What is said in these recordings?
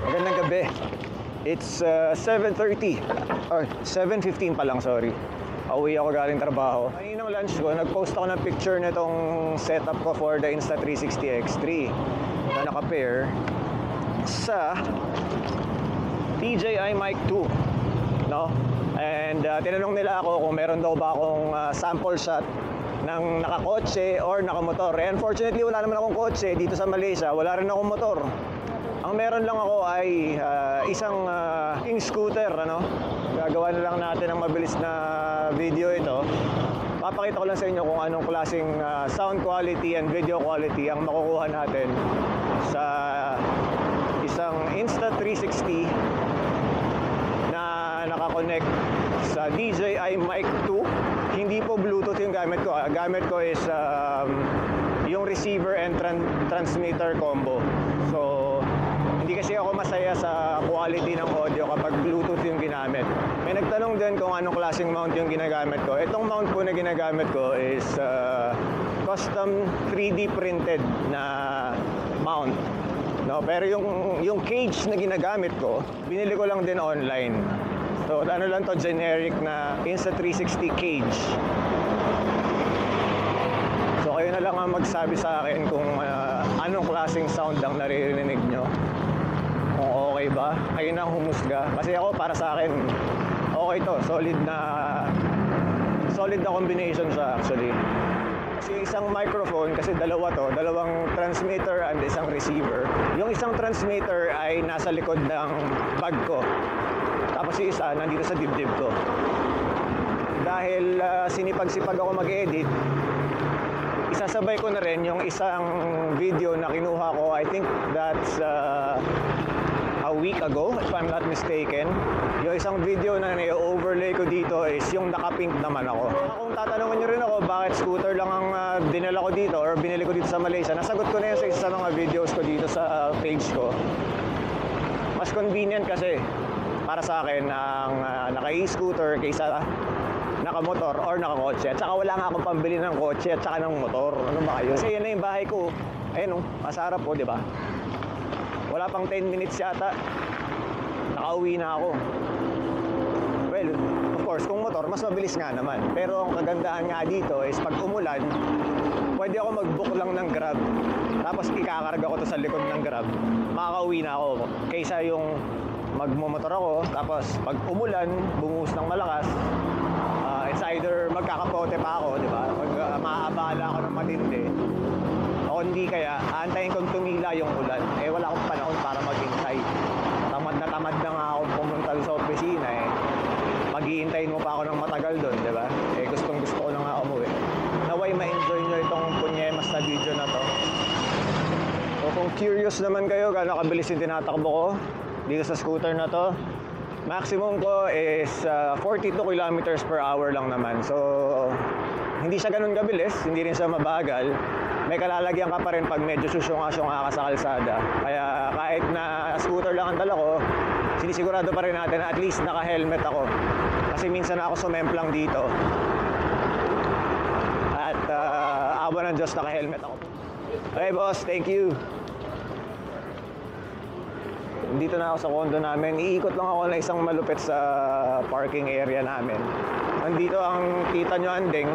Magandang gabi. It's 7:30 or 7:15 pa lang, sorry. Pauwi ako galing trabaho. Kaninang lunch ko, nag-post ako ng picture nitong setup ko for the Insta360 X3 na naka-pair sa DJI Mic 2, no? And tinanong nila ako kung meron daw ba akong sample shot ng nakakotse or nakamotor. Unfortunately, wala naman akong kotse dito sa Malaysia. Wala rin akong motor. Ang meron lang ako ay isang scooter, ano? Gagawa na lang natin ng mabilis na video ito. Papakita ko lang sa inyo kung anong klaseng sound quality and video quality ang makukuha natin sa isang Insta360 na nakakonect sa DJI Mic 2. Hindi po Bluetooth yung gamit ko. Gamit ko is yung receiver and transmitter combo. So hindi kasi ako masaya sa quality ng audio kapag Bluetooth yung ginamit. May nagtanong din kung anong klaseng mount yung ginagamit ko. Itong mount po na ginagamit ko is custom 3D printed na mount. No, pero yung cage na ginagamit ko, binili ko lang din online. So ano lang to, generic na Insta360 cage. So kayo na lang ang magsabi sa akin kung anong klaseng sound ang naririnig nyo. Kung okay ba, kayo na humusga. Kasi ako, para sa akin, okay to. Solid na combination siya actually. Kasi isang microphone, kasi dalawa to, dalawang transmitter and isang receiver. Yung isang transmitter ay nasa likod ng bag ko. Tapos yung isa, nandito sa dibdib ko. Dahil sinipag-sipag ako mag-edit, isasabay ko na rin yung isang video na kinuha ko. I think that's a week ago, if I'm not mistaken. Yung isang video na i-overlay ko dito is yung naka-pink naman ako. Kung tatanungin nyo rin ako bakit scooter lang ang dinala ko dito or binili ko dito sa Malaysia, nasagot ko na yun sa isa sa mga videos ko dito sa page ko. Mas convenient kasi para sa akin ang naka-e-scooter kaysa nakamotor or nakakotse. At saka wala nga akong pambili ng kotse at saka ng motor. Ano ba kayo? Kasi yan na yung bahay ko. Ayun, masarap po, di ba? Wala pang 10 minutes yata, nakauwi na ako. Well, of course, kung motor, mas mabilis nga naman. Pero ang kagandahan nga dito is pag umulan, pwede ako mag-book lang ng Grab. Tapos ikakarga ko to sa likod ng Grab. Makakauwi na ako. Kaysa yung magmumotor ako, tapos pag umulan, bumuhos ng malakas, it's either magkakapote pa ako, di ba? Maaabala ako ng matindi. O hindi kaya, aantayin kong tumila yung ulan. Eh wala akong panahon para maghintay. Tamad na nga ako pumunta sa opisina eh. Maghihintayin mo pa ako ng matagal doon, di ba? Eh gusto ko na nga umuwi. Naway ma-enjoy nyo itong punyemas na video na to. So kung curious naman kayo gaano kabilis yung tinatakbo ko dito sa scooter na to, maximum ko is 42 kilometers per hour lang naman. So hindi siya ganun kabilis, hindi rin siya mabagal. May kalalagyan ka pa rin pag medyo susyunga-syunga ka sa kalsada. Kaya kahit na scooter lang ang dala ko, sinisigurado pa rin natin na at least naka-helmet ako. Kasi minsan ako sumemplang dito. At awa ng Diyos, naka-helmet ako. Okay boss, thank you. Dito na ako sa condo namin. Iikot lang ako na isang malupit sa parking area namin. Nandito ang kita nyo, andeng.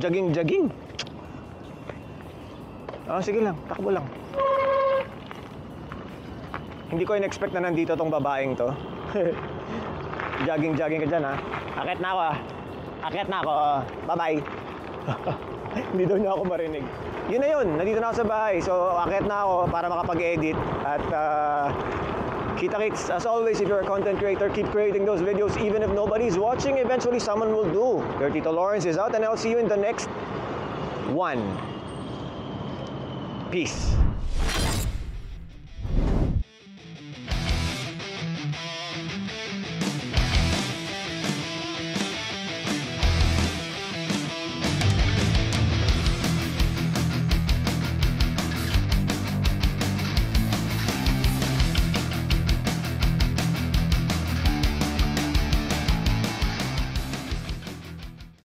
Jogging. Sige lang, takbo lang. Hindi ko in-expect na nandito tong babaeng to. Jogging ka dyan ha. Akit na ako. Bye-bye. Hindi daw niya ako marinig. Yun na yun, nandito na ako sa bahay. So akit na ako para makapag-edit. At kita-kits, as always, if you're a content creator, keep creating those videos even if nobody's watching. Eventually someone will do. Your Tito Lawrence is out and I'll see you in the next one. Peace.